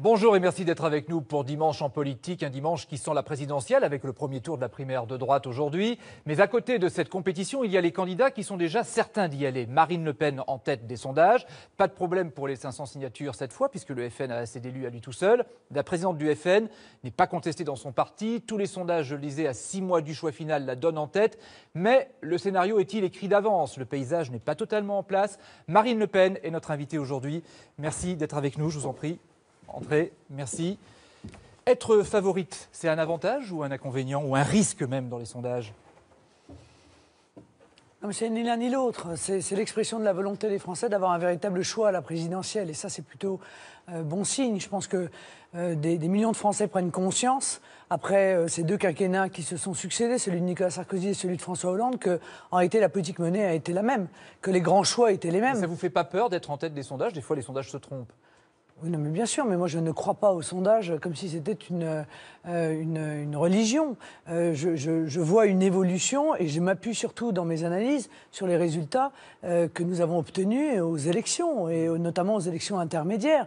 Bonjour et merci d'être avec nous pour Dimanche en politique, un dimanche qui sent la présidentielle avec le premier tour de la primaire de droite aujourd'hui. Mais à côté de cette compétition, il y a les candidats qui sont déjà certains d'y aller. Marine Le Pen en tête des sondages, pas de problème pour les 500 signatures cette fois puisque le FN a assez d'élus à lui tout seul. La présidente du FN n'est pas contestée dans son parti. Tous les sondages, je le disais, à 6 mois du choix final la donnent en tête. Mais le scénario est-il écrit d'avance? Le paysage n'est pas totalement en place. Marine Le Pen est notre invitée aujourd'hui. Merci d'être avec nous, je vous en prie. Entrez, merci. Être favorite, c'est un avantage ou un inconvénient ou un risque même dans les sondages? Non, mais c'est ni l'un ni l'autre. C'est l'expression de la volonté des Français d'avoir un véritable choix à la présidentielle. Et ça, c'est plutôt bon signe. Je pense que des millions de Français prennent conscience, après ces deux quinquennats qui se sont succédés, celui de Nicolas Sarkozy et celui de François Hollande, qu'en réalité, la politique menée a été la même, que les grands choix étaient les mêmes. Mais ça ne vous fait pas peur d'être en tête des sondages? Des fois, les sondages se trompent. Oui, non, mais bien sûr, mais moi je ne crois pas aux sondages comme si c'était une religion. Je vois une évolution et je m'appuie surtout dans mes analyses sur les résultats que nous avons obtenus aux élections, et notamment aux élections intermédiaires,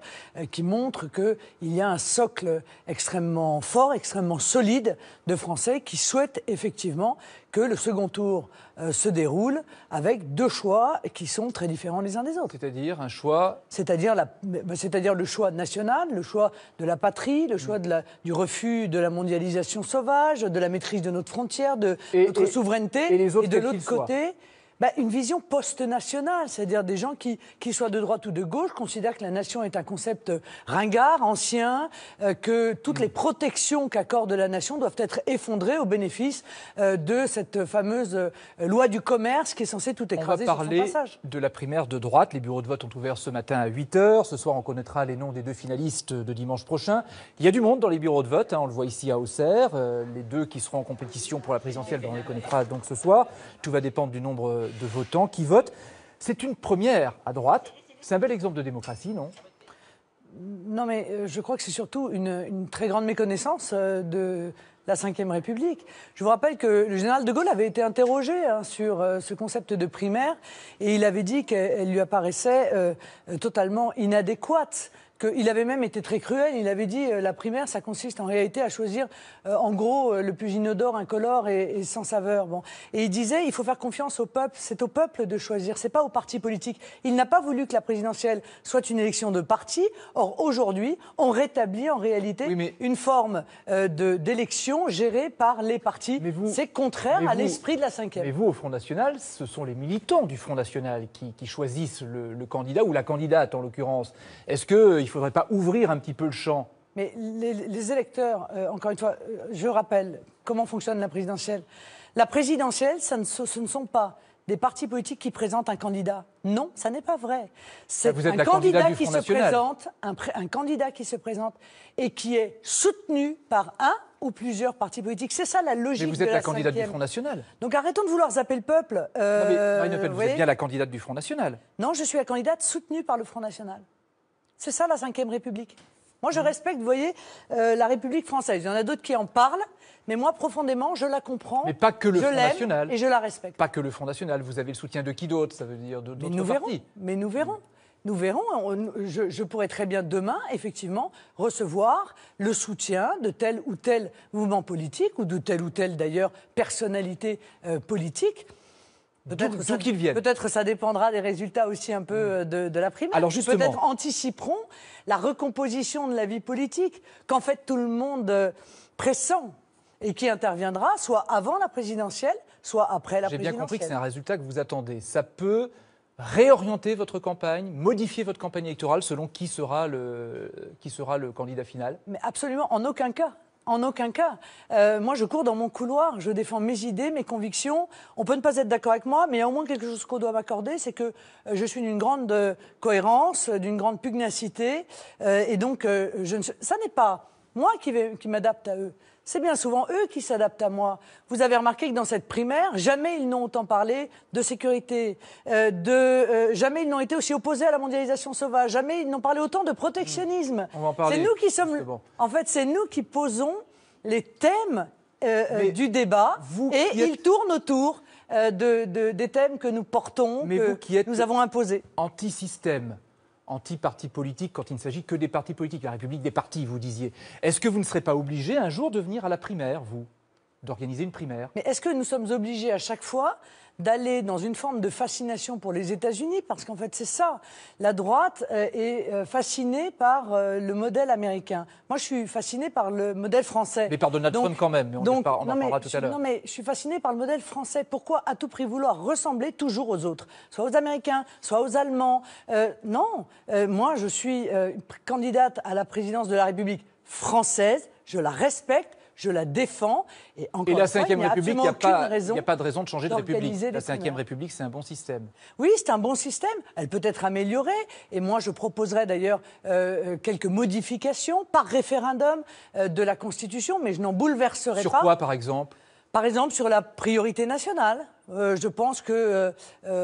qui montrent qu'il y a un socle extrêmement fort, extrêmement solide de Français qui souhaitent effectivement que le second tour se déroule avec deux choix qui sont très différents les uns des autres. C'est-à-dire un choix... C'est-à-dire le choix national, le choix de la patrie, le choix du refus de la mondialisation sauvage, de la maîtrise de notre frontière, de notre souveraineté. Et de l'autre côté, une vision post-nationale, c'est-à-dire des gens qui soient de droite ou de gauche, considèrent que la nation est un concept ringard, ancien, que toutes les protections qu'accorde la nation doivent être effondrées au bénéfice de cette fameuse loi du commerce qui est censée tout écraser sur son passage. On va parler de la primaire de droite. Les bureaux de vote ont ouvert ce matin à 8h. Ce soir, on connaîtra les noms des deux finalistes de dimanche prochain. Il y a du monde dans les bureaux de vote, on le voit ici à Auxerre. Les deux qui seront en compétition pour la présidentielle, on les connaîtra donc ce soir. Tout va dépendre du nombre de votants qui votent. C'est une première à droite. C'est un bel exemple de démocratie, non? Non, mais je crois que c'est surtout une très grande méconnaissance de la Ve République. Je vous rappelle que le général de Gaulle avait été interrogé sur ce concept de primaire et il avait dit qu'elle lui apparaissait totalement inadéquate. Il avait même été très cruel, il avait dit la primaire, ça consiste en réalité à choisir en gros le plus inodore, incolore et sans saveur. Bon. Et il disait il faut faire confiance au peuple, c'est au peuple de choisir, c'est pas aux partis politiques. Il n'a pas voulu que la présidentielle soit une élection de parti. Or aujourd'hui, on rétablit en réalité une forme d'élection gérée par les partis. C'est contraire à l'esprit de la Ve. Mais vous, au Front National, ce sont les militants du Front National qui choisissent le candidat ou la candidate en l'occurrence. Est-ce qu'il ne faudrait pas ouvrir un petit peu le champ? Mais les électeurs, encore une fois, je rappelle comment fonctionne la présidentielle. La présidentielle, ce ne sont pas des partis politiques qui présentent un candidat. Non, ça n'est pas vrai. C'est un candidat qui se présente, un candidat qui se présente et qui est soutenu par un ou plusieurs partis politiques. C'est ça la logique de la Ve. Mais vous êtes la candidate du Front National. Donc arrêtons de vouloir zapper le peuple. Non, mais Marine Le Pen, vous êtes bien la candidate du Front National. Non, je suis la candidate soutenue par le Front National. C'est ça la Ve République. Moi, je respecte, vous voyez, la République française. Il y en a d'autres qui en parlent, mais moi, profondément, je la comprends. Mais pas que le Front National. Et je la respecte. Pas que le Front National. Vous avez le soutien de qui d'autre? Ça veut dire d'autres partis. Mais nous verrons. Nous verrons. Je pourrais très bien demain, effectivement, recevoir le soutien de tel ou tel mouvement politique ou de telle ou telle, d'ailleurs, personnalité politique. Peut-être ça dépendra des résultats aussi un peu de la primaire. Alors justement, peut-être anticiperont la recomposition de la vie politique qu'en fait tout le monde pressent et qui interviendra soit avant la présidentielle, soit après la présidentielle. J'ai bien compris que c'est un résultat que vous attendez. Ça peut réorienter votre campagne, modifier votre campagne électorale selon qui sera le candidat final? Mais absolument, en aucun cas. En aucun cas. Moi, je cours dans mon couloir, je défends mes idées, mes convictions. On peut ne pas être d'accord avec moi, mais il y a au moins quelque chose qu'on doit m'accorder, c'est que je suis d'une grande cohérence, d'une grande pugnacité. Et donc, ça n'est pas moi qui m'adapte à eux. C'est bien souvent eux qui s'adaptent à moi. Vous avez remarqué que dans cette primaire, jamais ils n'ont autant parlé de sécurité, jamais ils n'ont été aussi opposés à la mondialisation sauvage, jamais ils n'ont parlé autant de protectionnisme. On va en parler. C'est nous qui sommes, en fait, c'est nous qui posons les thèmes du débat ils tournent autour des thèmes que nous portons, nous avons imposés. Anti-système, anti-parti politique quand il ne s'agit que des partis politiques, la République des partis, vous disiez. Est-ce que vous ne serez pas obligé un jour de venir à la primaire, vous, d'organiser une primaire? Mais est-ce que nous sommes obligés à chaque fois d'aller dans une forme de fascination pour les États-Unis? Parce qu'en fait, c'est ça. La droite est fascinée par le modèle américain. Moi, je suis fascinée par le modèle français. Mais par Donald Trump quand même, mais on en parlera tout à l'heure. Non, mais je suis fascinée par le modèle français. Pourquoi à tout prix vouloir ressembler toujours aux autres? Soit aux Américains, soit aux Allemands. Non, moi, je suis candidate à la présidence de la République française. Je la respecte. Je la défends. Et la Ve République, il n'y a pas de raison de changer de République. La Ve République, c'est un bon système. Oui, c'est un bon système. Elle peut être améliorée. Et moi, je proposerai d'ailleurs quelques modifications par référendum de la Constitution, mais je n'en bouleverserai pas. Sur quoi, par exemple? Par exemple, sur la priorité nationale. Je pense que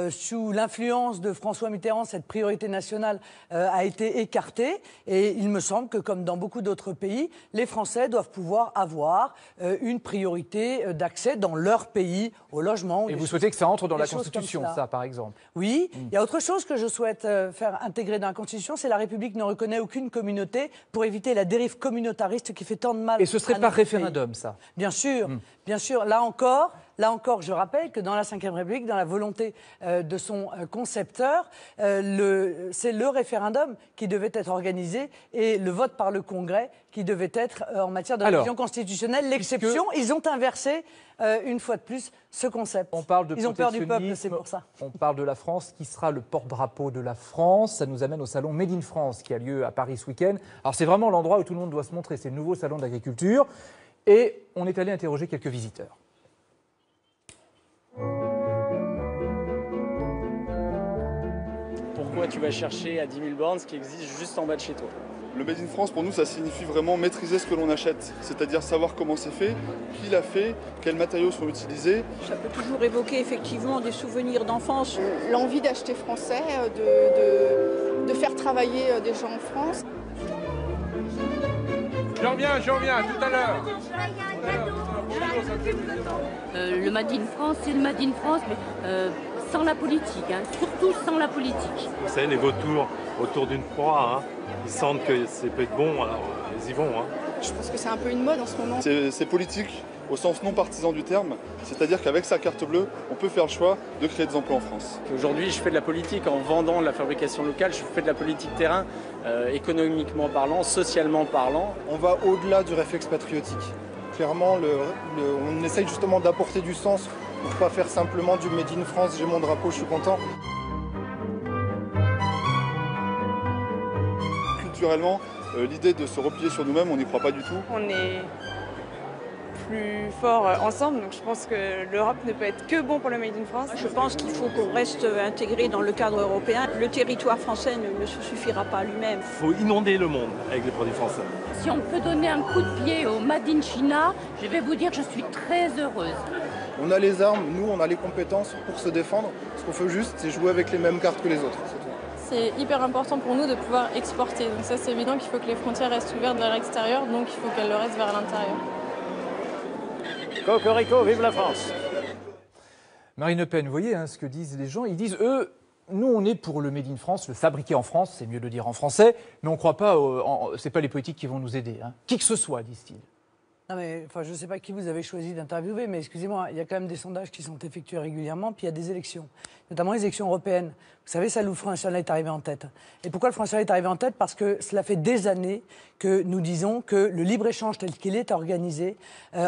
sous l'influence de François Mitterrand, cette priorité nationale a été écartée. Et il me semble que, comme dans beaucoup d'autres pays, les Français doivent pouvoir avoir une priorité d'accès dans leur pays au logement. Et vous souhaitez que ça entre dans la Constitution, ça, par exemple? Oui. Il y a autre chose que je souhaite faire intégrer dans la Constitution, c'est la République ne reconnaît aucune communauté pour éviter la dérive communautariste qui fait tant de mal. Et ce serait par référendum, ça? Bien sûr, bien sûr. Là encore, je rappelle que dans la Ve République, dans la volonté de son concepteur, c'est le référendum qui devait être organisé et le vote par le Congrès qui devait être en matière de révision constitutionnelle. L'exception, ils ont inversé une fois de plus ce concept. Ils ont peur du peuple, c'est pour ça. On parle de la France qui sera le porte-drapeau de la France. Ça nous amène au salon Made in France qui a lieu à Paris ce week-end. Alors c'est vraiment l'endroit où tout le monde doit se montrer. C'est le nouveau salon d'agriculture. Et on est allé interroger quelques visiteurs. Pourquoi tu vas chercher à 10 000 bornes ce qui existe juste en bas de chez toi? Le Made in France, pour nous, ça signifie vraiment maîtriser ce que l'on achète, c'est-à-dire savoir comment c'est fait, qui l'a fait, quels matériaux sont utilisés. Ça peut toujours évoquer effectivement des souvenirs d'enfance. L'envie d'acheter français, de faire travailler des gens en France. J'en reviens, tout à l'heure. Le Made in France, c'est le Made in France, mais sans la politique, surtout sans la politique. Vous savez, les vautours autour d'une proie, ils sentent que ça peut être bon, alors ils y vont. Je pense que c'est un peu une mode en ce moment. C'est politique au sens non partisan du terme, c'est-à-dire qu'avec sa carte bleue, on peut faire le choix de créer des emplois en France. Aujourd'hui, je fais de la politique en vendant de la fabrication locale, je fais de la politique terrain, économiquement parlant, socialement parlant. On va au-delà du réflexe patriotique. Clairement, on essaye justement d'apporter du sens pour ne pas faire simplement du Made in France, j'ai mon drapeau, je suis content. Culturellement, l'idée de se replier sur nous-mêmes, on n'y croit pas du tout. On est plus fort ensemble, donc je pense que l'Europe ne peut être que bon pour le Made in France. Je pense qu'il faut qu'on reste intégré dans le cadre européen. Le territoire français ne se suffira pas à lui-même. Il faut inonder le monde avec les produits français. Si on peut donner un coup de pied au Made in China, je vais vous dire que je suis très heureuse. On a les armes, nous on a les compétences pour se défendre. Ce qu'on fait juste, c'est jouer avec les mêmes cartes que les autres. C'est hyper important pour nous de pouvoir exporter. Donc ça, c'est évident qu'il faut que les frontières restent ouvertes vers l'extérieur, donc il faut qu'elles le restent vers l'intérieur. Cocorico, vive la France! Marine Le Pen, vous voyez ce que disent les gens. Ils disent, eux, nous on est pour le Made in France, le fabriqué en France, c'est mieux de le dire en français, mais on ne croit pas, c'est pas les politiques qui vont nous aider. Qui que ce soit, disent-ils. Non mais, je ne sais pas qui vous avez choisi d'interviewer, mais excusez-moi, il y a quand même des sondages qui sont effectués régulièrement, puis il y a des élections, notamment les élections européennes. Vous savez, ça, le Front National est arrivé en tête. Et pourquoi le Front National est arrivé en tête? Parce que cela fait des années que nous disons que le libre-échange tel qu'il est organisé,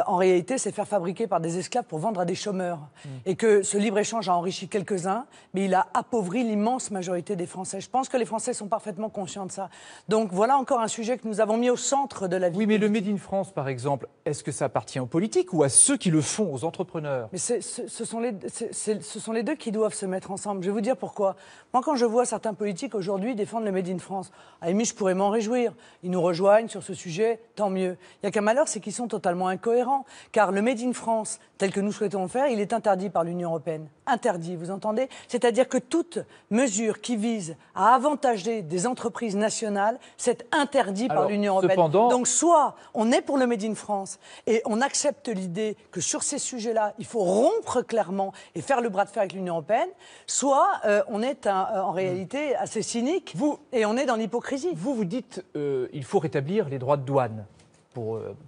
en réalité, c'est faire fabriquer par des esclaves pour vendre à des chômeurs. Et que ce libre-échange a enrichi quelques-uns, mais il a appauvri l'immense majorité des Français. Je pense que les Français sont parfaitement conscients de ça. Donc voilà encore un sujet que nous avons mis au centre de la vie. Oui, mais le Made in France, par exemple, est-ce que ça appartient aux politiques ou à ceux qui le font, aux entrepreneurs? Mais ce sont les deux qui doivent se mettre ensemble. Je vais vous dire pourquoi. Moi, quand je vois certains politiques aujourd'hui défendre le Made in France, à la limite, je pourrais m'en réjouir. Ils nous rejoignent sur ce sujet, tant mieux. Il n'y a qu'un malheur, c'est qu'ils sont totalement incohérents. Car le Made in France, tel que nous souhaitons le faire, il est interdit par l'Union européenne. Interdit, vous entendez? C'est-à-dire que toute mesure qui vise à avantager des entreprises nationales, c'est interdit par l'Union européenne. Cependant... Donc soit on est pour le Made in France, France et on accepte l'idée que sur ces sujets-là, il faut rompre clairement et faire le bras de fer avec l'Union européenne, soit on est en réalité assez cynique et on est dans l'hypocrisie. Vous dites il faut rétablir les droits de douane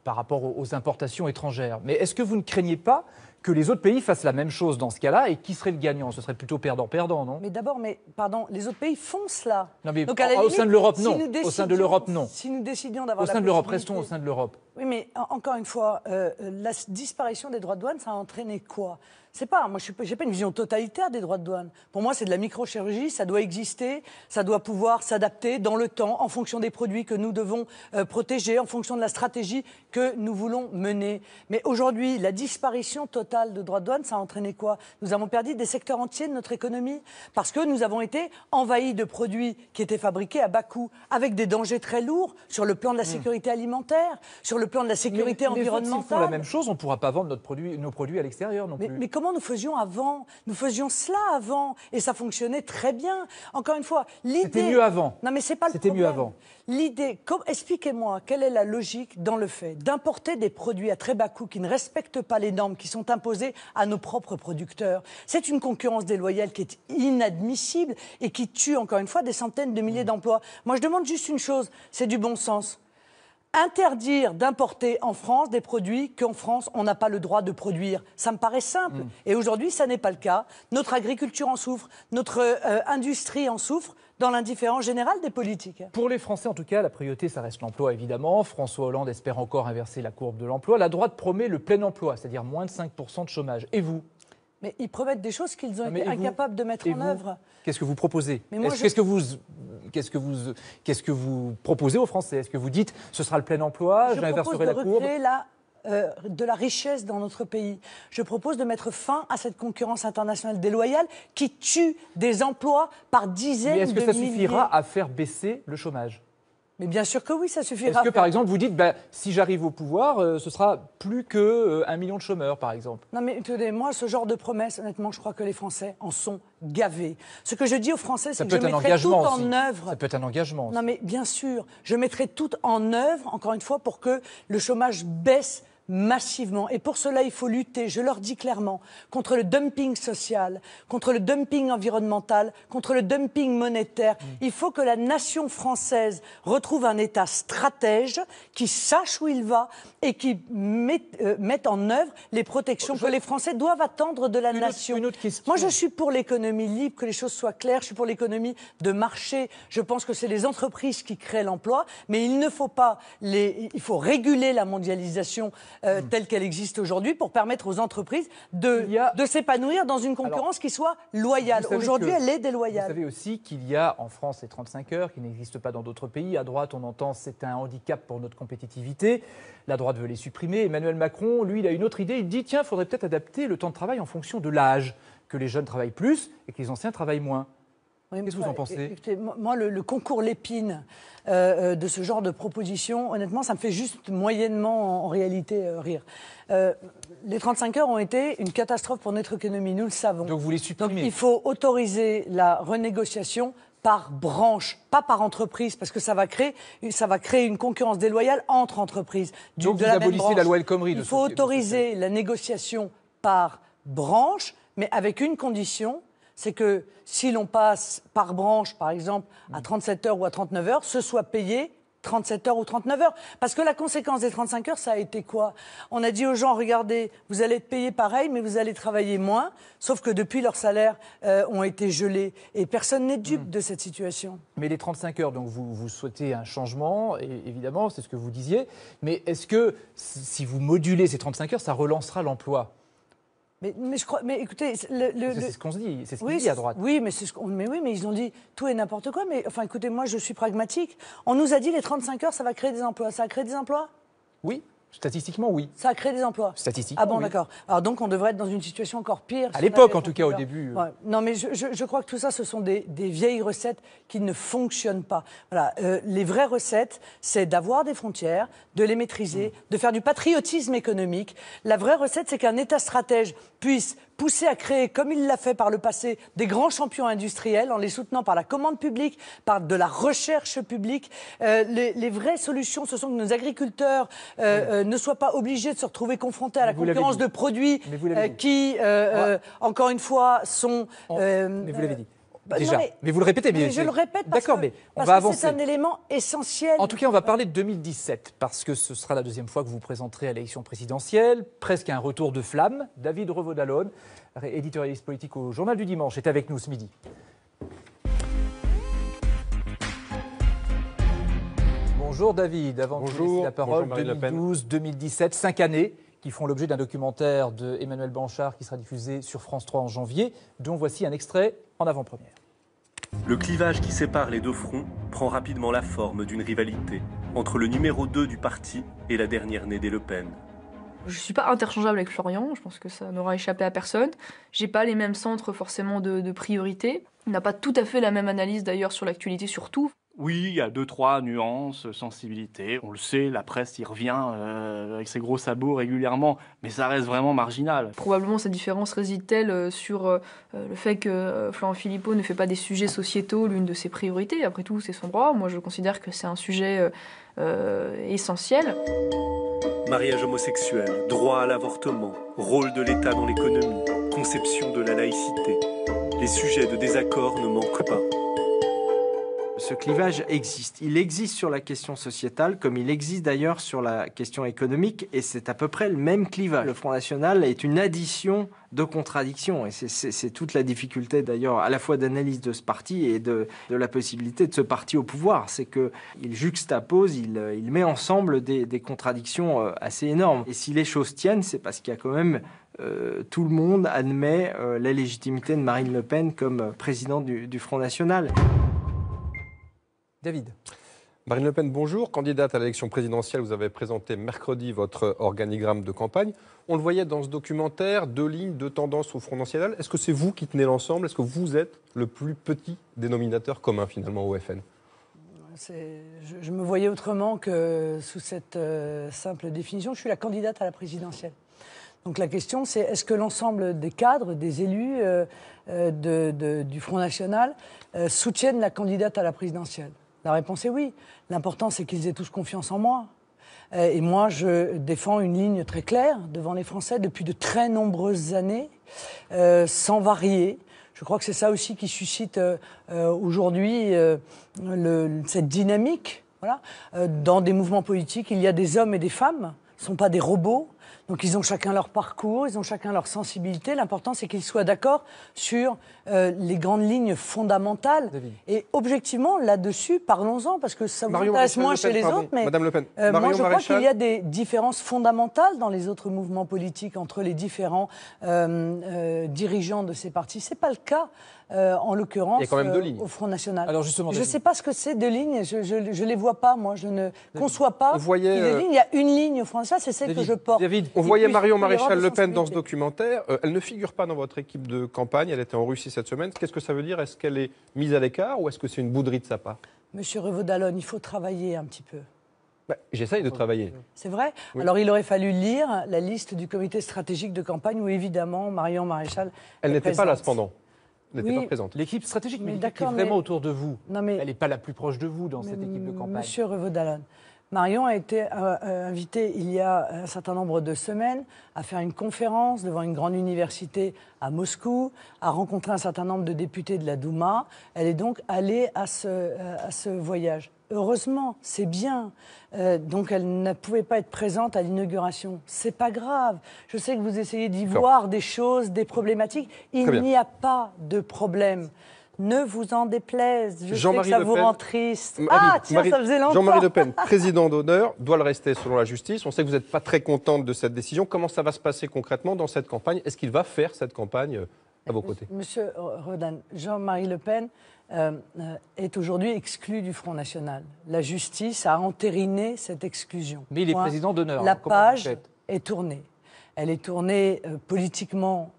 par rapport aux importations étrangères. Mais est-ce que vous ne craignez pas que les autres pays fassent la même chose dans ce cas-là, et qui serait le gagnant? Ce serait plutôt perdant-perdant, non? Mais d'abord, pardon, les autres pays font cela. Non, mais donc, au sein de l'Europe, non. Au sein de l'Europe, non. Si nous décidions d'avoir au sein de l'Europe, restons au sein de l'Europe. Oui, mais encore une fois, la disparition des droits de douane, ça a entraîné quoi? C'est pas, moi, j'ai pas une vision totalitaire des droits de douane. Pour moi, c'est de la microchirurgie, ça doit exister, ça doit pouvoir s'adapter dans le temps, en fonction des produits que nous devons protéger, en fonction de la stratégie que nous voulons mener. Mais aujourd'hui, la disparition totale de droits de douane, ça a entraîné quoi? Nous avons perdu des secteurs entiers de notre économie, parce que nous avons été envahis de produits qui étaient fabriqués à bas coût, avec des dangers très lourds sur le plan de la sécurité alimentaire, sur le plan de la sécurité environnementale. S'ils font la même chose, on ne pourra pas vendre nos produits à l'extérieur non plus. Mais comment nous faisions avant? Nous faisions cela avant et ça fonctionnait très bien. Encore une fois, l'idée... C'était mieux avant. Non, mais c'est pas le problème. C'était mieux avant. L'idée... Expliquez-moi, quelle est la logique dans le fait d'importer des produits à très bas coût qui ne respectent pas les normes qui sont imposées à nos propres producteurs? C'est une concurrence déloyale qui est inadmissible et qui tue, encore une fois, des centaines de milliers d'emplois. Moi, je demande juste une chose, c'est du bon sens. Interdire d'importer en France des produits qu'en France, on n'a pas le droit de produire. Ça me paraît simple. Et aujourd'hui, ça n'est pas le cas. Notre agriculture en souffre, notre industrie en souffre, dans l'indifférence générale des politiques. Pour les Français, en tout cas, la priorité, ça reste l'emploi, évidemment. François Hollande espère encore inverser la courbe de l'emploi. La droite promet le plein emploi, c'est-à-dire moins de 5% de chômage. Et vous? Mais ils promettent des choses qu'ils ont été incapables de mettre en œuvre. Qu'est-ce que vous proposez? Qu'est-ce que vous proposez aux Français? Est-ce que vous dites ce sera le plein emploi, j'inverserai la courbe? Je propose de recréer de la richesse dans notre pays. Je propose de mettre fin à cette concurrence internationale déloyale qui tue des emplois par dizaines de milliers. Mais est-ce que ça suffira à faire baisser le chômage? Mais bien sûr que oui, ça suffira. Est-ce que, par exemple, vous dites, si j'arrive au pouvoir, ce sera plus que 1 million de chômeurs, par exemple? Non, mais écoutez, moi, ce genre de promesses, honnêtement, je crois que les Français en sont gavés. Ce que je dis aux Français, c'est que je mettrai tout en œuvre. Ça peut être un engagement. Non, mais bien sûr, je mettrai tout en œuvre, encore une fois, pour que le chômage baisse massivement. Et pour cela, il faut lutter, je leur dis clairement, contre le dumping social, contre le dumping environnemental, contre le dumping monétaire. Il faut que la nation française retrouve un État stratège qui sache où il va et qui mette en œuvre les protections que les Français doivent attendre de la nation. Une autre question. Moi, je suis pour l'économie libre, que les choses soient claires. Je suis pour l'économie de marché. Je pense que c'est les entreprises qui créent l'emploi, mais il ne faut pas il faut réguler la mondialisation telle qu'elle existe aujourd'hui pour permettre aux entreprises de s'épanouir dans une concurrence qui soit loyale. Aujourd'hui, elle est déloyale. Vous savez aussi qu'il y a en France les 35 heures qui n'existent pas dans d'autres pays. À droite, on entend c'est un handicap pour notre compétitivité. La droite veut les supprimer. Emmanuel Macron, lui, il a une autre idée. Il dit tiens, il faudrait peut-être adapter le temps de travail en fonction de l'âge, que les jeunes travaillent plus et que les anciens travaillent moins. Oui, qu'est-ce que vous en pensez? Écoutez, moi, le concours Lépine de ce genre de proposition, honnêtement, ça me fait juste moyennement, en réalité, rire. Les 35 heures ont été une catastrophe pour notre économie, nous le savons. Donc vous les supprimez? Donc il faut autoriser la renégociation par branche, pas par entreprise, parce que ça va créer une concurrence déloyale entre entreprises. Donc vous abolissez la loi El Khomri. Il faut autoriser la négociation par branche, mais avec une condition, c'est que si l'on passe par branche, par exemple, à 37 heures ou à 39 heures, ce soit payé 37 heures ou 39 heures. Parce que la conséquence des 35 heures, ça a été quoi? On a dit aux gens, regardez, vous allez être payés pareil, mais vous allez travailler moins, sauf que depuis, leurs salaires ont été gelés. Et personne n'est dupe de cette situation. Mais les 35 heures, donc vous souhaitez un changement, et évidemment, c'est ce que vous disiez. Mais est-ce que si vous modulez ces 35 heures, ça relancera l'emploi? Mais je crois, mais écoutez, c'est ce qu'on se dit, c'est ce qu'on dit à droite. Oui, mais ils ont dit tout et n'importe quoi. Mais enfin, écoutez, moi, je suis pragmatique. On nous a dit les 35 heures, ça va créer des emplois. Ça a créé des emplois? Oui. Statistiquement, oui. Ça a créé des emplois. Statistiquement, ah bon, oui. D'accord. Alors donc, on devrait être dans une situation encore pire. À l'époque, en tout cas, au début. Ouais. Non, mais je crois que tout ça, ce sont des vieilles recettes qui ne fonctionnent pas. Voilà. Les vraies recettes, c'est d'avoir des frontières, de les maîtriser, de faire du patriotisme économique. La vraie recette, c'est qu'un État stratège puisse pousser à créer, comme il l'a fait par le passé, des grands champions industriels en les soutenant par la commande publique, par de la recherche publique. Les vraies solutions, ce sont que nos agriculteurs ne soient pas obligés de se retrouver confrontés à la concurrence de produits qui, encore une fois, sont... mais vous l'avez dit. Déjà. Non, mais vous le répétez. Mais je le répète parce on va avancer. C'est un élément essentiel. En tout cas, on va parler de 2017, parce que ce sera la deuxième fois que vous vous présenterez à l'élection présidentielle. Presque un retour de flamme. David Revaud-Dallon, éditorialiste politique au Journal du Dimanche, est avec nous ce midi. Bonjour David. Avant de vous laisser la parole, 2012-2017, 5 années qui font l'objet d'un documentaire de Emmanuel Blanchard qui sera diffusé sur France 3 en janvier, dont voici un extrait en avant-première. Le clivage qui sépare les deux fronts prend rapidement la forme d'une rivalité entre le numéro 2 du parti et la dernière née des Le Pen. Je ne suis pas interchangeable avec Florian, je pense que ça n'aura échappé à personne. J'ai pas les mêmes centres forcément de priorité. On n'a pas tout à fait la même analyse d'ailleurs sur l'actualité, sur tout. Oui, il y a 2-3 nuances, sensibilités. On le sait, la presse y revient avec ses gros sabots régulièrement, mais ça reste vraiment marginal. Probablement cette différence réside-t-elle sur le fait que Florent Philippot ne fait pas des sujets sociétaux l'une de ses priorités. Après tout, c'est son droit. Moi, je considère que c'est un sujet essentiel. Mariage homosexuel, droit à l'avortement, rôle de l'État dans l'économie, conception de la laïcité. Les sujets de désaccord ne manquent pas. Ce clivage existe. Il existe sur la question sociétale, comme il existe d'ailleurs sur la question économique, et c'est à peu près le même clivage. Le Front National est une addition de contradictions, et c'est toute la difficulté d'ailleurs à la fois d'analyse de ce parti et de la possibilité de ce parti au pouvoir. C'est qu'il juxtapose, il met ensemble des contradictions assez énormes. Et si les choses tiennent, c'est parce qu'il y a quand même... tout le monde admet la légitimité de Marine Le Pen comme présidente du Front National. David. Marine Le Pen, bonjour. Candidate à l'élection présidentielle, vous avez présenté mercredi votre organigramme de campagne. On le voyait dans ce documentaire, 2 lignes, 2 tendances au Front National. Est-ce que c'est vous qui tenez l'ensemble? Est-ce que vous êtes le plus petit dénominateur commun finalement au FN? Je me voyais autrement que sous cette simple définition. Je suis la candidate à la présidentielle. Donc la question, c'est est-ce que l'ensemble des cadres, des élus du Front National soutiennent la candidate à la présidentielle? La réponse est oui. L'important, c'est qu'ils aient tous confiance en moi. Et moi, je défends une ligne très claire devant les Français depuis de très nombreuses années, sans varier. Je crois que c'est ça aussi qui suscite aujourd'hui cette dynamique. Voilà. Dans des mouvements politiques, il y a des hommes et des femmes, ce ne sont pas des robots. Donc ils ont chacun leur parcours, ils ont chacun leur sensibilité. L'important, c'est qu'ils soient d'accord sur les grandes lignes fondamentales. David. Et objectivement, là-dessus, parlons-en, parce que ça vous intéresse moins chez les autres. Mais Madame Le Pen. moi, je crois qu'il y a des différences fondamentales dans les autres mouvements politiques entre les différents dirigeants de ces partis. Ce n'est pas le cas. En l'occurrence, au Front National. Alors justement, je ne sais pas ce que c'est 2 lignes, je ne les vois pas, moi, je ne conçois pas qu'il y ait 2 lignes. Il y a une ligne au Front National, c'est celle que je porte. David, on voyait Marion Maréchal Le Pen dans ce documentaire, elle ne figure pas dans votre équipe de campagne, elle était en Russie cette semaine. Qu'est-ce que ça veut dire? Est-ce qu'elle est mise à l'écart ou est-ce que c'est une bouderie de sa part? Monsieur Revaud-Dallon, il faut travailler un petit peu. J'essaye de travailler. C'est vrai. Oui. Alors, il aurait fallu lire la liste du comité stratégique de campagne où, évidemment, Marion Maréchal Elle n'était pas là, cependant. n'était pas présente. L'équipe stratégique, mais qui est vraiment autour de vous. Non, mais... Elle n'est pas la plus proche de vous dans cette équipe de campagne. Monsieur Revaud-Dallon, Marion a été invitée il y a un certain nombre de semaines à faire une conférence devant une grande université à Moscou, à rencontrer un certain nombre de députés de la Douma. Elle est donc allée à ce voyage. Heureusement, c'est bien. Donc elle ne pouvait pas être présente à l'inauguration. C'est pas grave. Je sais que vous essayez d'y voir des choses, des problématiques. Il n'y a pas de problème. Ne vous en déplaise. Je sais que ça vous rend triste. Ça faisait longtemps. Jean-Marie Le Pen, président d'honneur, doit le rester selon la justice. On sait que vous n'êtes pas très contente de cette décision. Comment ça va se passer concrètement dans cette campagne? Est-ce qu'il va faire cette campagne à vos côtés? Monsieur Rodin, Jean-Marie Le Pen est aujourd'hui exclu du Front National. La justice a entériné cette exclusion. Mais il est président d'honneur. La page est tournée. Elle est tournée politiquement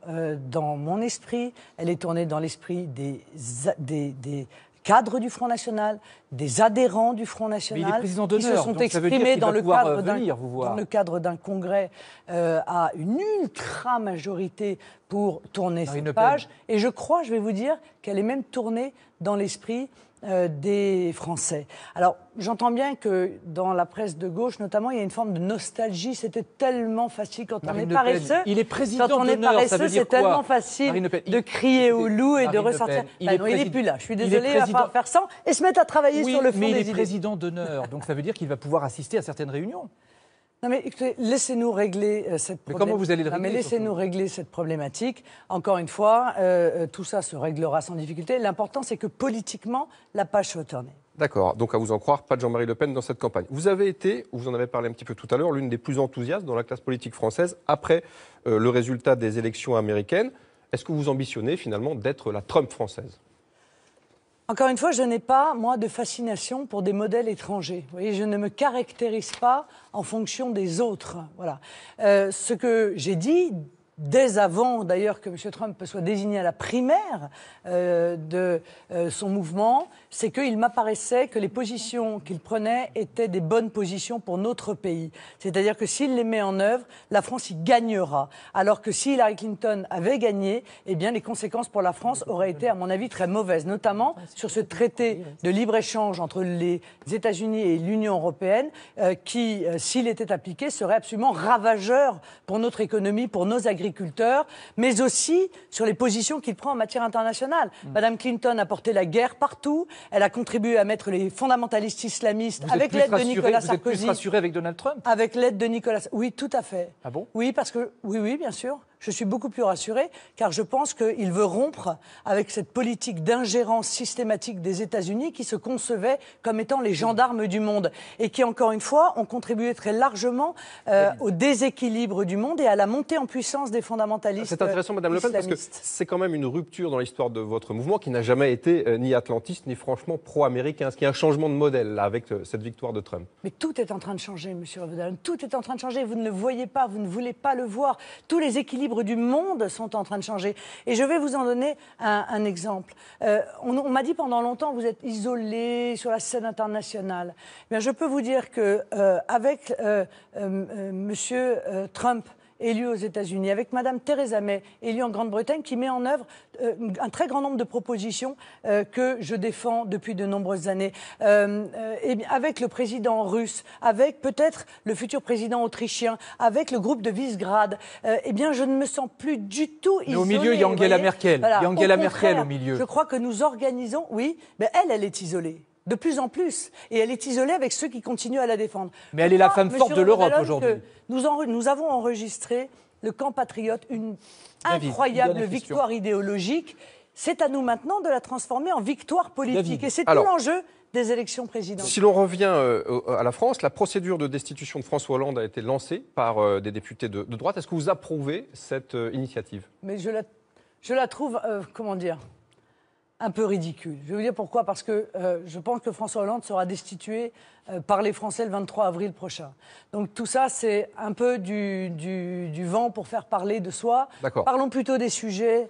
dans mon esprit, elle est tournée dans l'esprit des cadres du Front National, des adhérents du Front National, mais il est président qui se d'honneur, sont donc ça veut dire exprimés qu'il va pouvoir venir vous voir. dans le cadre d'un congrès à une ultra majorité pour tourner cette page. Et je crois, je vais vous dire, qu'elle est même tournée dans l'esprit des Français. Alors, j'entends bien que dans la presse de gauche, notamment, il y a une forme de nostalgie. C'était tellement facile quand on est paresseux. Il est président quand on est d'honneur, paresseux, c'est tellement facile de crier au loup et de ressortir. Il n'est plus là. Je suis désolée, il va falloir faire ça et se mettre à travailler sur le fond des idées. Mais il est président d'honneur, donc ça veut dire qu'il va pouvoir assister à certaines réunions. Non mais écoutez, laissez-nous régler cette problématique. Mais comment vous allez le régler? Non mais laissez-nous régler cette problématique. Encore une fois, tout ça se réglera sans difficulté. L'important, c'est que politiquement, la page soit tournée. D'accord, donc à vous en croire, pas de Jean-Marie Le Pen dans cette campagne. Vous avez été, vous en avez parlé un petit peu tout à l'heure, l'une des plus enthousiastes dans la classe politique française après le résultat des élections américaines. Est-ce que vous ambitionnez finalement d'être la Trump française ? Encore une fois, je n'ai pas, moi, de fascination pour des modèles étrangers. Vous voyez, je ne me caractérise pas en fonction des autres. Voilà. Ce que j'ai dit, dès avant d'ailleurs que M. Trump soit désigné à la primaire de son mouvement, c'est qu'il m'apparaissait que les positions qu'il prenait étaient des bonnes positions pour notre pays. C'est-à-dire que s'il les met en œuvre, la France y gagnera. Alors que si Hillary Clinton avait gagné, eh bien les conséquences pour la France auraient été, à mon avis, très mauvaises. Notamment sur ce traité de libre-échange entre les États-Unis et l'Union européenne, qui, s'il était appliqué, serait absolument ravageur pour notre économie, pour nos agriculteurs, mais aussi sur les positions qu'il prend en matière internationale. Madame Clinton a porté la guerre partout. Elle a contribué à mettre les fondamentalistes islamistes avec l'aide de Nicolas Sarkozy. Vous êtes plus rassuré avec Donald Trump ? Avec l'aide de Nicolas... Oui, tout à fait. Ah bon ? Oui, parce que... Oui, bien sûr. Je suis beaucoup plus rassuré, car je pense qu'il veut rompre avec cette politique d'ingérence systématique des États-Unis qui se concevait comme étant les gendarmes du monde et qui, encore une fois, ont contribué très largement au déséquilibre du monde et à la montée en puissance des fondamentalistes. C'est intéressant, Madame Le Pen, parce que c'est quand même une rupture dans l'histoire de votre mouvement qui n'a jamais été ni atlantiste ni franchement pro-américain. Est-ce qu'il y a un changement de modèle là, avec cette victoire de Trump ? Mais tout est en train de changer, Monsieur Revedal. Tout est en train de changer. Vous ne le voyez pas, vous ne voulez pas le voir. Tous les équilibres du monde sont en train de changer. Et je vais vous en donner un exemple. On m'a dit pendant longtemps, vous êtes isolé sur la scène internationale. Eh bien, je peux vous dire que avec Monsieur Trump, élu aux États-Unis, avec Madame Theresa May, élue en Grande-Bretagne, qui met en œuvre un très grand nombre de propositions que je défends depuis de nombreuses années, et avec le président russe, avec peut-être le futur président autrichien, avec le groupe de Visegrad, eh bien, je ne me sens plus du tout isolée. Mais au milieu, il y a Angela Merkel. Voilà. Il y a Angela Au Merkel contraire, au milieu. Je crois que nous organisons, oui, mais elle est isolée. De plus en plus. Et elle est isolée avec ceux qui continuent à la défendre. Mais elle est la femme forte de l'Europe aujourd'hui. Nous avons enregistré le camp patriote, une incroyable victoire idéologique. C'est à nous maintenant de la transformer en victoire politique. Et c'est tout l'enjeu des élections présidentielles. Si l'on revient à la France, la procédure de destitution de François Hollande a été lancée par des députés de droite. Est-ce que vous approuvez cette initiative ? Mais je la trouve, comment dire, un peu ridicule. Je vais vous dire pourquoi. Parce que je pense que François Hollande sera destitué par les Français le 23 avril prochain. Donc tout ça, c'est un peu du vent pour faire parler de soi. Parlons plutôt des sujets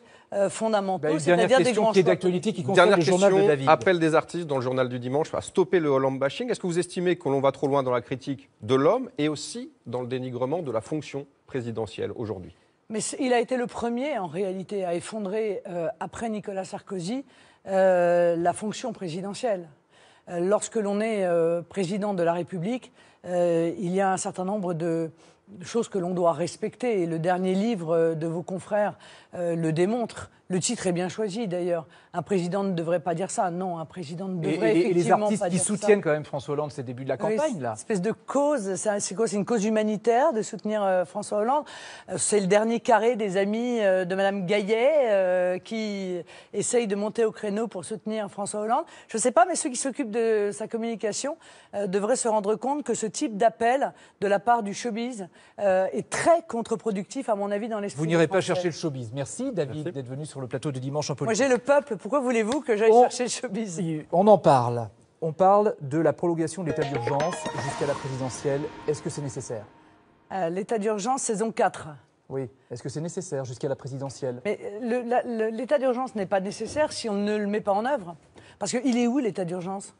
fondamentaux, c'est-à-dire des grands choix. Qui est d'actualité, qui concerne le journal de David. Appel des artistes dans le journal du dimanche à stopper le Hollande bashing. Est-ce que vous estimez que l'on va trop loin dans la critique de l'homme et aussi dans le dénigrement de la fonction présidentielle aujourd'hui ? Mais il a été le premier, en réalité, à effondrer, après Nicolas Sarkozy, la fonction présidentielle. Lorsque l'on est président de la République, il y a un certain nombre de choses que l'on doit respecter. Et le dernier livre de vos confrères le démontre. Le titre est bien choisi, d'ailleurs. Un président ne devrait pas dire ça. Non, un président ne devrait effectivement pas dire ça. Et les artistes qui soutiennent quand même François Hollande, c'est le début de la campagne, là. Une espèce de cause. C'est quoi ? C'est une cause humanitaire de soutenir François Hollande. C'est le dernier carré des amis de Madame Gaillet qui essayent de monter au créneau pour soutenir François Hollande. Je ne sais pas, mais ceux qui s'occupent de sa communication devraient se rendre compte que ce type d'appel de la part du showbiz est très contre-productif, à mon avis, dans l'esprit. Vous n'irez pas chercher le showbiz. Merci, David, d'être venu sur le plateau de Dimanche en Politique. Moi, j'ai le peuple. Pourquoi voulez-vous que j'aille chercher le showbiz ? On en parle. On parle de la prolongation de l'état d'urgence jusqu'à la présidentielle. Est-ce que c'est nécessaire ? L'état d'urgence, saison 4. Oui. Est-ce que c'est nécessaire jusqu'à la présidentielle ? Mais l'état d'urgence n'est pas nécessaire si on ne le met pas en œuvre. Parce qu'il est où l'état d'urgence ?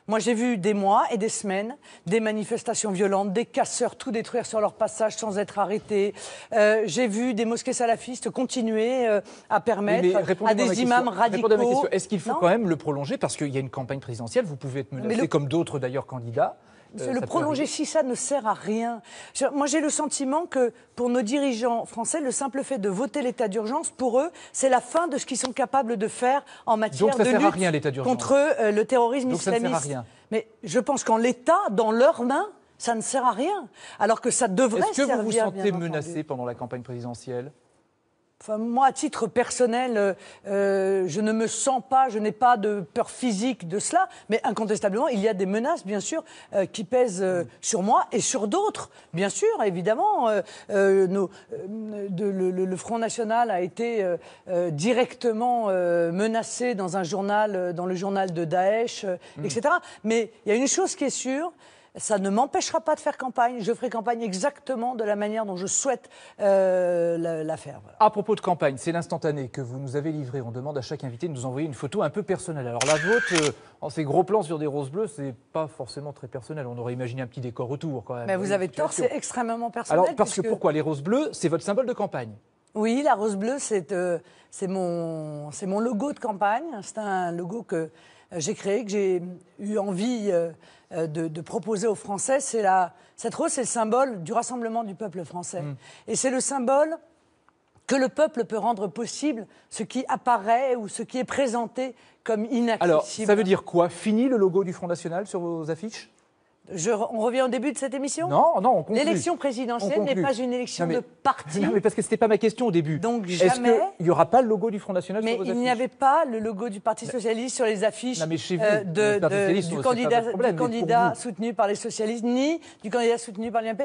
Moi, j'ai vu des mois et des semaines, des manifestations violentes, des casseurs tout détruire sur leur passage sans être arrêtés. J'ai vu des mosquées salafistes continuer à permettre à des imams radicaux... Répondez à ma question. Est-ce qu'il faut quand même le prolonger? Parce qu'il y a une campagne présidentielle, vous pouvez être menacé, comme d'autres d'ailleurs candidats. Le prolonger, si ça ne sert à rien. Moi, j'ai le sentiment que pour nos dirigeants français, le simple fait de voter l'état d'urgence, pour eux, c'est la fin de ce qu'ils sont capables de faire en matière de lutte contre le terrorisme islamiste. Ça ne sert à rien. Mais je pense qu'en l'état, dans leurs mains, ça ne sert à rien. Alors que ça devrait servir. Est-ce que vous vous sentez menacé pendant la campagne présidentielle ? Enfin, moi, à titre personnel, je ne me sens pas, je n'ai pas de peur physique de cela, mais incontestablement, il y a des menaces, bien sûr, qui pèsent sur moi et sur d'autres. Bien sûr, évidemment, le Front National a été directement menacé dans un journal, dans le journal de Daesh, etc. Mais il y a une chose qui est sûre, ça ne m'empêchera pas de faire campagne. Je ferai campagne exactement de la manière dont je souhaite la faire. Voilà. À propos de campagne, c'est l'instantané que vous nous avez livré. On demande à chaque invité de nous envoyer une photo un peu personnelle. Alors la vôtre, en ces gros plans sur des roses bleues, c'est pas forcément très personnel. On aurait imaginé un petit décor autour quand même. Mais vous avez tort, c'est extrêmement personnel. Alors parce que pourquoi les roses bleues, c'est votre symbole de campagne? Oui, la rose bleue, c'est mon logo de campagne. C'est un logo que j'ai créé, que j'ai eu envie de proposer aux Français. Cette rose, c'est le symbole du rassemblement du peuple français. Et c'est le symbole que le peuple peut rendre possible ce qui apparaît ou ce qui est présenté comme inaccessible. Alors, ça veut dire quoi? Fini le logo du Front National sur vos affiches? On revient au début de cette émission? Non, on conclut. L'élection présidentielle n'est pas une élection de parti. Non, mais parce que ce n'était pas ma question au début. Donc jamais... Est-ce qu'il n'y aura pas le logo du Front National sur vos affiches? Mais il n'y avait pas le logo du Parti Socialiste sur les affiches du candidat soutenu par les socialistes, ni du candidat soutenu par l'UMP.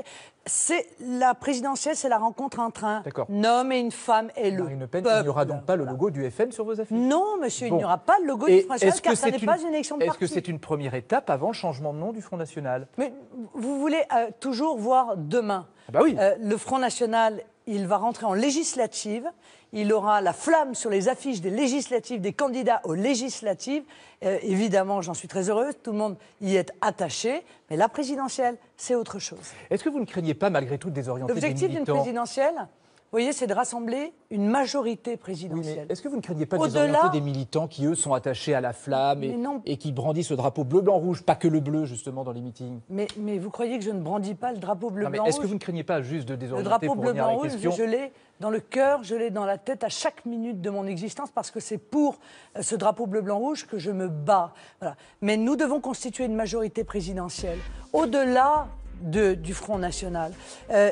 La présidentielle, c'est la rencontre entre un homme et une femme et le Marine Le Pen, peuple. il n'y aura donc pas le logo du FN sur vos affiches? Non, monsieur, il n'y aura pas le logo du Front National, car ça n'est pas une élection de parti. Est-ce que c'est une première étape avant le changement de nom du Front National? Mais vous voulez toujours voir demain. Bah oui. Le Front National, il va rentrer en législative. Il aura la flamme sur les affiches des législatives, des candidats aux législatives. Évidemment, j'en suis très heureuse. Tout le monde y est attaché. Mais la présidentielle, c'est autre chose. Est-ce que vous ne craignez pas, malgré tout, désorienter des militants? L'objectif d'une présidentielle, vous voyez, c'est de rassembler une majorité présidentielle. Oui, est-ce que vous ne craignez pas désorienter des militants qui, eux, sont attachés à la flamme et qui brandissent le drapeau bleu-blanc-rouge, pas que le bleu, justement, dans les meetings? Mais vous croyez que je ne brandis pas le drapeau bleu-blanc-rouge? Est-ce que vous ne craignez pas juste de désorienter? Le drapeau bleu-blanc-rouge, je l'ai dans le cœur, je l'ai dans la tête à chaque minute de mon existence, parce que c'est pour ce drapeau bleu-blanc-rouge que je me bats. Voilà. Mais nous devons constituer une majorité présidentielle. Au-delà du Front National,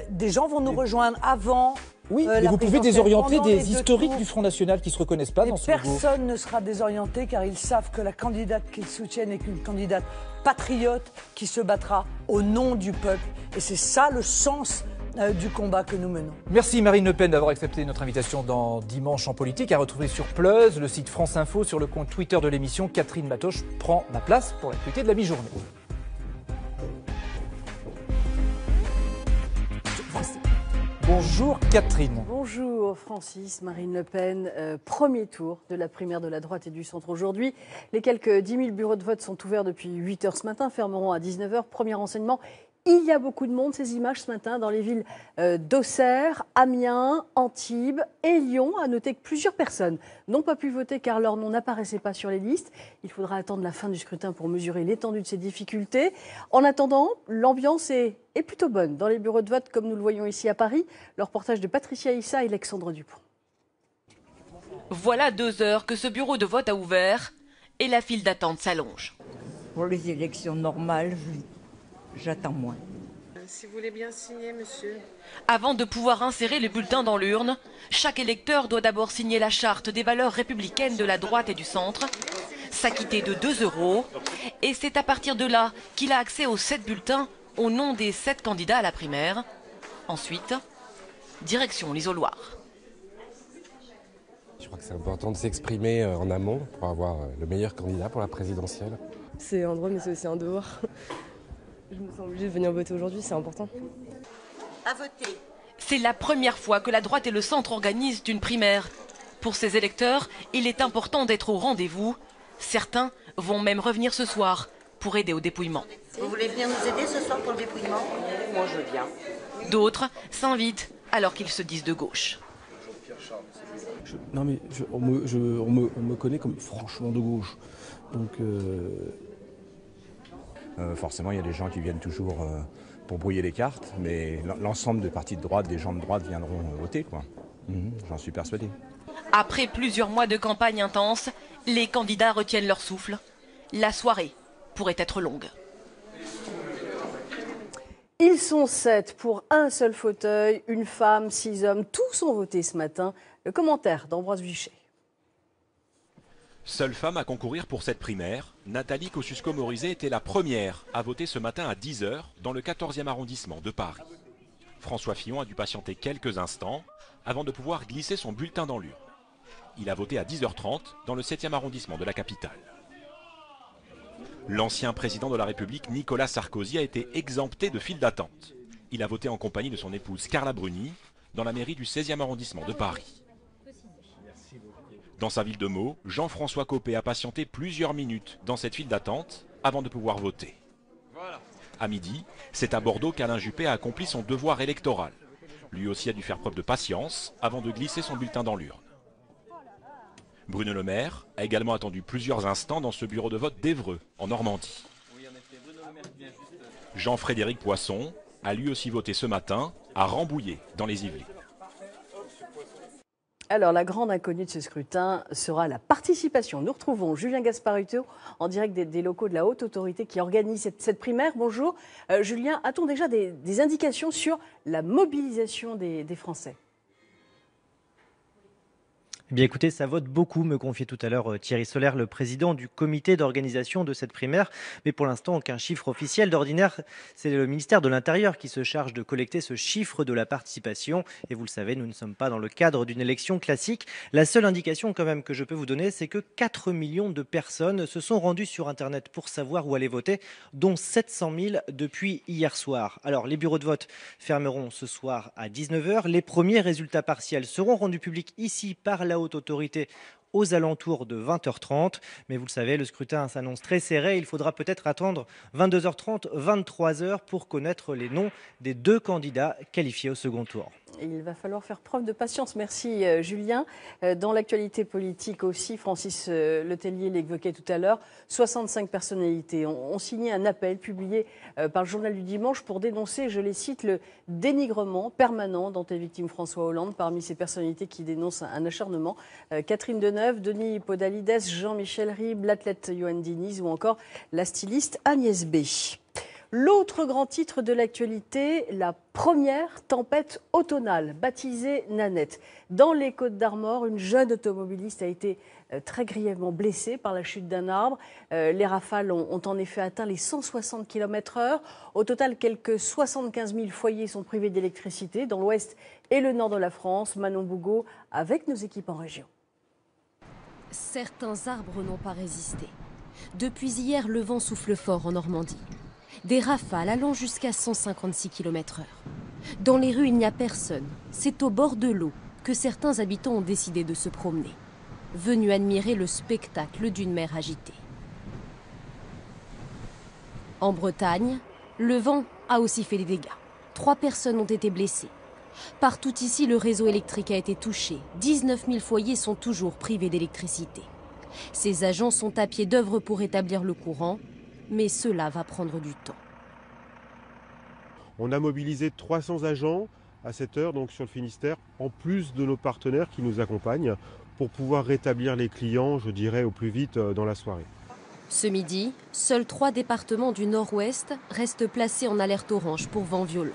des gens vont nous rejoindre avant... Oui, mais vous pouvez désorienter des historiques du Front National qui ne se reconnaissent pas dans ce logo. Personne ne sera désorienté, car ils savent que la candidate qu'ils soutiennent est une candidate patriote qui se battra au nom du peuple. Et c'est ça le sens du combat que nous menons. Merci Marine Le Pen d'avoir accepté notre invitation dans Dimanche en politique, à retrouver sur Plus, le site France Info, sur le compte Twitter de l'émission. Catherine Matoche prend ma place pour l'actualité de la mi-journée. Bonjour Catherine. Bonjour Francis, Marine Le Pen, premier tour de la primaire de la droite et du centre aujourd'hui. Les quelques 10 000 bureaux de vote sont ouverts depuis 8 h ce matin, fermeront à 19 h. Premier renseignement, il y a beaucoup de monde, ces images ce matin dans les villes d'Auxerre, Amiens, Antibes et Lyon. À noter que plusieurs personnes n'ont pas pu voter car leur nom n'apparaissait pas sur les listes. Il faudra attendre la fin du scrutin pour mesurer l'étendue de ces difficultés. En attendant, l'ambiance est plutôt bonne dans les bureaux de vote comme nous le voyons ici à Paris. Le reportage de Patricia Issa et Alexandre Dupont. Voilà 2 heures que ce bureau de vote a ouvert et la file d'attente s'allonge. Pour les élections normales, j'attends moins. Si vous voulez bien signer, monsieur. Avant de pouvoir insérer le bulletin dans l'urne, chaque électeur doit d'abord signer la charte des valeurs républicaines de la droite et du centre, s'acquitter de 2 €, et c'est à partir de là qu'il a accès aux 7 bulletins au nom des 7 candidats à la primaire. Ensuite, direction l'isoloir. Je crois que c'est important de s'exprimer en amont pour avoir le meilleur candidat pour la présidentielle. C'est un droit, mais c'est aussi un devoir. Je me sens obligée de venir voter aujourd'hui, c'est important. À voter. C'est la première fois que la droite et le centre organisent une primaire. Pour ces électeurs, il est important d'être au rendez-vous. Certains vont même revenir ce soir pour aider au dépouillement. Vous voulez venir nous aider ce soir pour le dépouillement? Moi, je viens. D'autres s'invitent alors qu'ils se disent de gauche. Non mais on me connaît comme franchement de gauche. Donc forcément, il y a des gens qui viennent toujours pour brouiller les cartes, mais l'ensemble des partis de droite, des gens de droite viendront voter, quoi. J'en suis persuadé. Après plusieurs mois de campagne intense, les candidats retiennent leur souffle. La soirée pourrait être longue. Ils sont 7 pour un seul fauteuil, une femme, 6 hommes, tous ont voté ce matin. Le commentaire d'Ambroise Vichet. Seule femme à concourir pour cette primaire, Nathalie Kosciusko-Morizet était la première à voter ce matin à 10 h dans le 14e arrondissement de Paris. François Fillon a dû patienter quelques instants avant de pouvoir glisser son bulletin dans l'urne. Il a voté à 10h30 dans le 7e arrondissement de la capitale. L'ancien président de la République, Nicolas Sarkozy, a été exempté de file d'attente. Il a voté en compagnie de son épouse Carla Bruni dans la mairie du 16e arrondissement de Paris. Dans sa ville de Meaux, Jean-François Copé a patienté plusieurs minutes dans cette file d'attente avant de pouvoir voter. À midi, c'est à Bordeaux qu'Alain Juppé a accompli son devoir électoral. Lui aussi a dû faire preuve de patience avant de glisser son bulletin dans l'urne. Bruno Le Maire a également attendu plusieurs instants dans ce bureau de vote d'Évreux, en Normandie. Jean-Frédéric Poisson a lui aussi voté ce matin à Rambouillet, dans les Yvelines. Alors, la grande inconnue de ce scrutin sera la participation. Nous retrouvons Julien Gasparuto en direct des locaux de la Haute Autorité qui organise cette primaire. Bonjour. Julien, a-t-on déjà des indications sur la mobilisation des Français ? Eh bien écoutez, ça vote beaucoup, me confiait tout à l'heure Thierry Solaire, le président du comité d'organisation de cette primaire. Mais pour l'instant, aucun chiffre officiel. D'ordinaire, c'est le ministère de l'Intérieur qui se charge de collecter ce chiffre de la participation. Et vous le savez, nous ne sommes pas dans le cadre d'une élection classique. La seule indication quand même que je peux vous donner, c'est que 4 millions de personnes se sont rendues sur Internet pour savoir où aller voter, dont 700 000 depuis hier soir. Alors, les bureaux de vote fermeront ce soir à 19 h. Les premiers résultats partiels seront rendus publics ici par la Haute Autorité aux alentours de 20h30. Mais vous le savez, le scrutin s'annonce très serré. Il faudra peut-être attendre 22h30, 23h pour connaître les noms des 2 candidats qualifiés au second tour. Il va falloir faire preuve de patience. Merci Julien. Dans l'actualité politique aussi, Francis Letellier l'évoquait tout à l'heure, 65 personnalités ont signé un appel publié par le journal du dimanche pour dénoncer, je les cite, le dénigrement permanent dont est victime François Hollande. Parmi ces personnalités qui dénoncent un acharnement, Catherine Deneuve, Denis Podalides, Jean-Michel Ribes, l'athlète Yoann Diniz ou encore la styliste Agnès B. L'autre grand titre de l'actualité, la première tempête automnale, baptisée Nanette. Dans les Côtes-d'Armor, une jeune automobiliste a été très grièvement blessée par la chute d'un arbre. Les rafales ont en effet atteint les 160 km/h. Au total, quelques 75 000 foyers sont privés d'électricité dans l'ouest et le nord de la France. Manon Bougot avec nos équipes en région. Certains arbres n'ont pas résisté. Depuis hier, le vent souffle fort en Normandie. Des rafales allant jusqu'à 156 km/h. Dans les rues, il n'y a personne. C'est au bord de l'eau que certains habitants ont décidé de se promener, venus admirer le spectacle d'une mer agitée. En Bretagne, le vent a aussi fait des dégâts. 3 personnes ont été blessées. Partout ici, le réseau électrique a été touché. 19 000 foyers sont toujours privés d'électricité. Ces agents sont à pied d'œuvre pour rétablir le courant. Mais cela va prendre du temps. On a mobilisé 300 agents à cette heure donc sur le Finistère, en plus de nos partenaires qui nous accompagnent, pour pouvoir rétablir les clients, je dirais, au plus vite dans la soirée. Ce midi, seuls 3 départements du nord-ouest restent placés en alerte orange pour vent violent.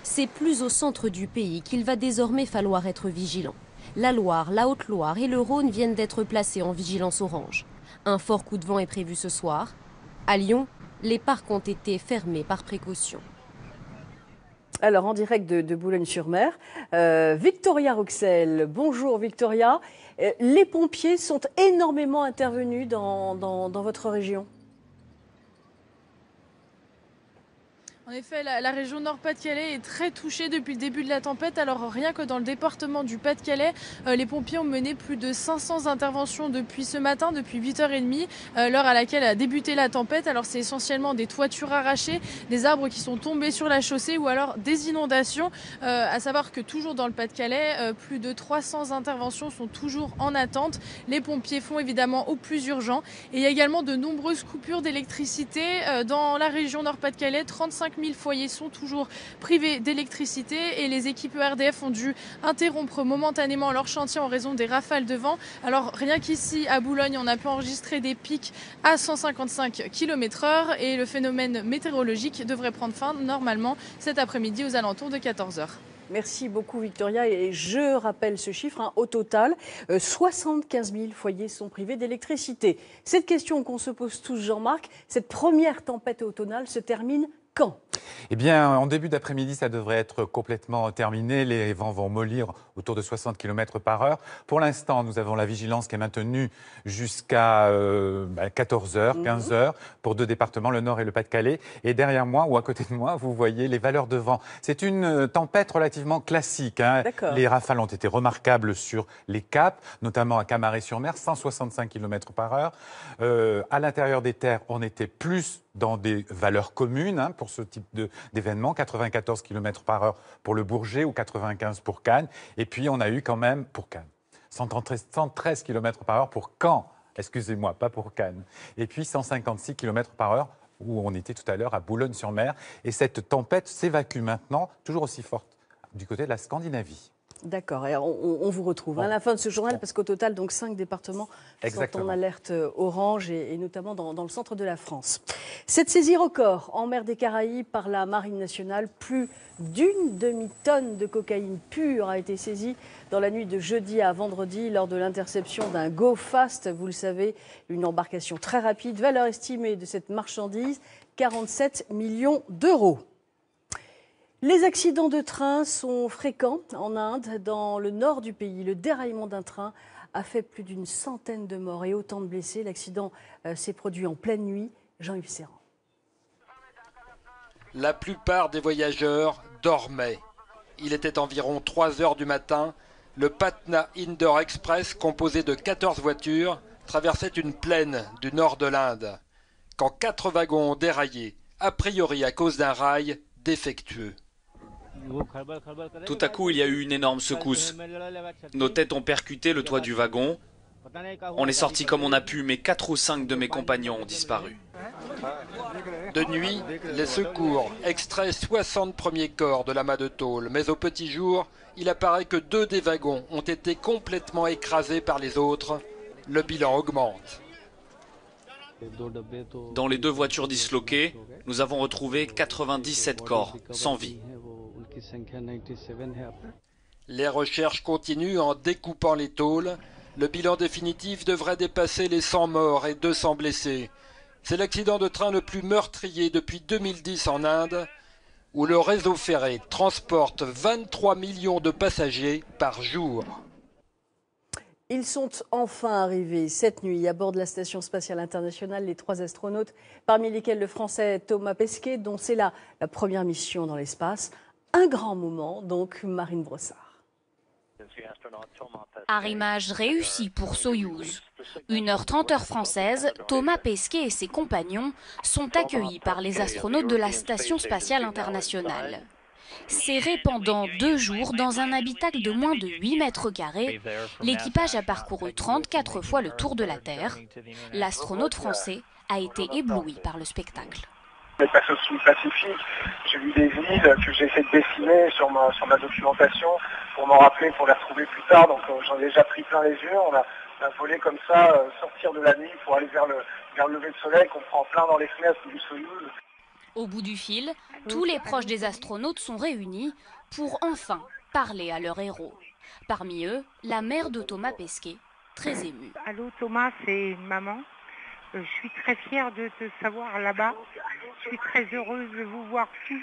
C'est plus au centre du pays qu'il va désormais falloir être vigilant. La Loire, la Haute-Loire et le Rhône viennent d'être placés en vigilance orange. Un fort coup de vent est prévu ce soir. À Lyon, les parcs ont été fermés par précaution. Alors, en direct de Boulogne-sur-Mer, Victoria Roxel. Bonjour Victoria. Les pompiers sont énormément intervenus dans votre région. En effet, la région Nord-Pas-de-Calais est très touchée depuis le début de la tempête. Alors rien que dans le département du Pas-de-Calais, les pompiers ont mené plus de 500 interventions depuis ce matin, depuis 8h30, l'heure à laquelle a débuté la tempête. Alors c'est essentiellement des toitures arrachées, des arbres qui sont tombés sur la chaussée ou alors des inondations. À savoir que toujours dans le Pas-de-Calais, plus de 300 interventions sont toujours en attente. Les pompiers font évidemment au plus urgent. Et il y a également de nombreuses coupures d'électricité dans la région Nord-Pas-de-Calais. 35 000 foyers sont toujours privés d'électricité et les équipes ERDF ont dû interrompre momentanément leur chantier en raison des rafales de vent. Alors rien qu'ici à Boulogne, on a pu enregistrer des pics à 155 km/h et le phénomène météorologique devrait prendre fin normalement cet après-midi aux alentours de 14h. Merci beaucoup Victoria et je rappelle ce chiffre, au total 75 000 foyers sont privés d'électricité. Cette question qu'on se pose tous, Jean-Marc, cette première tempête automnale se termine quand ? Eh bien, en début d'après-midi, ça devrait être complètement terminé. Les vents vont mollir autour de 60 km/h. Pour l'instant, nous avons la vigilance qui est maintenue jusqu'à 14h, 15h pour 2 départements, le Nord et le Pas-de-Calais. Et derrière moi, ou à côté de moi, vous voyez les valeurs de vent. C'est une tempête relativement classique. Les rafales ont été remarquables sur les caps, notamment à Camaret-sur-Mer, 165 km/h. À l'intérieur des terres, on était plus dans des valeurs communes pour ce type d'événement, 94 km/h pour le Bourget ou 95 pour Cannes. Et puis on a eu quand même, pour Cannes, 113 km/h pour Caen, excusez-moi, pas pour Cannes. Et puis 156 km/h où on était tout à l'heure à Boulogne-sur-Mer. Et cette tempête s'évacue maintenant, toujours aussi forte, du côté de la Scandinavie. D'accord, et on vous retrouve à la fin de ce journal parce qu'au total, donc 5 départements sont en alerte orange et notamment dans le centre de la France. Cette saisie record en mer des Caraïbes par la Marine nationale, plus d'une demi-tonne de cocaïne pure a été saisie dans la nuit de jeudi à vendredi lors de l'interception d'un Go Fast, vous le savez, une embarcation très rapide, valeur estimée de cette marchandise, 47 millions d'euros. Les accidents de train sont fréquents en Inde, dans le nord du pays. Le déraillement d'un train a fait plus d'une centaine de morts et autant de blessés. L'accident s'est produit en pleine nuit. Jean-Yves Serrand. La plupart des voyageurs dormaient. Il était environ 3 heures du matin. Le Patna Indore Express, composé de 14 voitures, traversait une plaine du nord de l'Inde. Quand 4 wagons ont déraillé, a priori à cause d'un rail défectueux. Tout à coup, il y a eu une énorme secousse. Nos têtes ont percuté le toit du wagon. On est sorti comme on a pu, mais 4 ou 5 de mes compagnons ont disparu. De nuit, les secours extraient 60 premiers corps de l'amas de tôle, mais au petit jour, il apparaît que 2 des wagons ont été complètement écrasés par les autres. Le bilan augmente. Dans les 2 voitures disloquées, nous avons retrouvé 97 corps, sans vie. Les recherches continuent en découpant les tôles. Le bilan définitif devrait dépasser les 100 morts et 200 blessés. C'est l'accident de train le plus meurtrier depuis 2010 en Inde, où le réseau ferré transporte 23 millions de passagers par jour. Ils sont enfin arrivés cette nuit à bord de la Station spatiale internationale, les 3 astronautes, parmi lesquels le Français Thomas Pesquet, dont c'est la première mission dans l'espace. Un grand moment, donc, Marine Brossard. Arrimage réussi pour Soyouz. 1h30 heure française, Thomas Pesquet et ses compagnons sont accueillis par les astronautes de la Station spatiale internationale. Serré pendant 2 jours dans un habitacle de moins de 8 mètres carrés, l'équipage a parcouru 34 fois le tour de la Terre. L'astronaute français a été ébloui par le spectacle. On est passé au sud Pacifique, j'ai vu des îles que j'ai essayé de dessiner sur ma documentation pour m'en rappeler, pour les retrouver plus tard. Donc j'en ai déjà pris plein les yeux. On a volé comme ça, sortir de la nuit pour aller vers le lever de soleil qu'on prend plein dans les fenêtres du Soyouz. Au bout du fil, tous les proches des astronautes sont réunis pour enfin parler à leur héros. Parmi eux, la mère de Thomas Pesquet, très émue. Allô Thomas, c'est maman. Je suis très fière de te savoir là-bas. Je suis très heureuse de vous voir tous.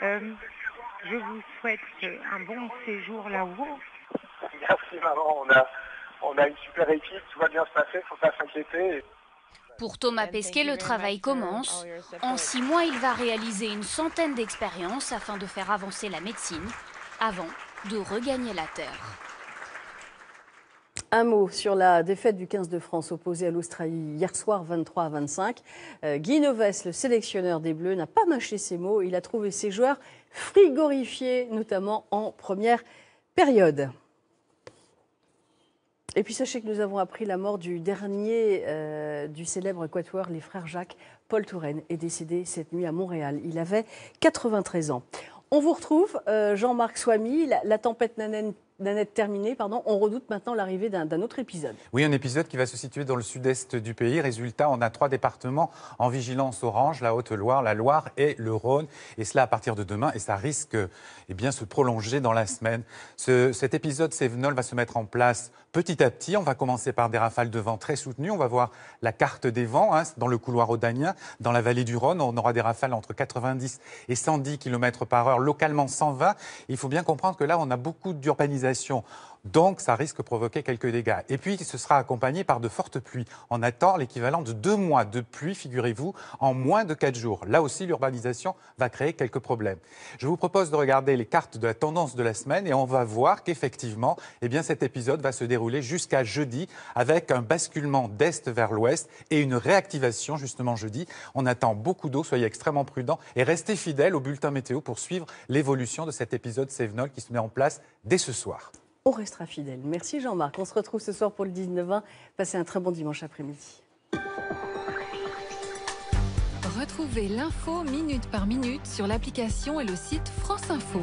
Je vous souhaite un bon séjour là-haut. Merci maman, on a une super équipe, tout va bien se passer, il ne faut pas s'inquiéter. Pour Thomas Pesquet, le travail commence. En 6 mois, il va réaliser une centaine d'expériences afin de faire avancer la médecine, avant de regagner la Terre. Un mot sur la défaite du 15 de France opposé à l'Australie hier soir 23-25. Guy Novès, le sélectionneur des Bleus, n'a pas mâché ses mots. Il a trouvé ses joueurs frigorifiés, notamment en première période. Et puis sachez que nous avons appris la mort du dernier du célèbre quatuor, les frères Jacques. Paul Touraine est décédé cette nuit à Montréal. Il avait 93 ans. On vous retrouve, Jean-Marc Swamy, la tempête Nanette terminée, on redoute maintenant l'arrivée d'un autre épisode. Oui, un épisode qui va se situer dans le sud-est du pays. Résultat, on a 3 départements en vigilance orange, la Haute-Loire, la Loire et le Rhône. Et cela à partir de demain, et ça risque se prolonger dans la semaine. Cet épisode Cévenol va se mettre en place petit à petit. On va commencer par des rafales de vent très soutenues. On va voir la carte des vents dans le couloir rhodanien. Dans la vallée du Rhône, on aura des rafales entre 90 et 110 km par heure, localement 120. Il faut bien comprendre que là, on a beaucoup d'urbanisation. Donc, ça risque de provoquer quelques dégâts. Et puis, ce sera accompagné par de fortes pluies. On attend l'équivalent de 2 mois de pluie, figurez-vous, en moins de 4 jours. Là aussi, l'urbanisation va créer quelques problèmes. Je vous propose de regarder les cartes de la tendance de la semaine et on va voir qu'effectivement, cet épisode va se dérouler jusqu'à jeudi avec un basculement d'est vers l'ouest et une réactivation justement jeudi. On attend beaucoup d'eau, soyez extrêmement prudents et restez fidèles au bulletin météo pour suivre l'évolution de cet épisode Cévenol qui se met en place dès ce soir. On restera fidèle. Merci Jean-Marc. On se retrouve ce soir pour le 19-20. Passez un très bon dimanche après-midi. Retrouvez l'info minute par minute sur l'application et le site France Info.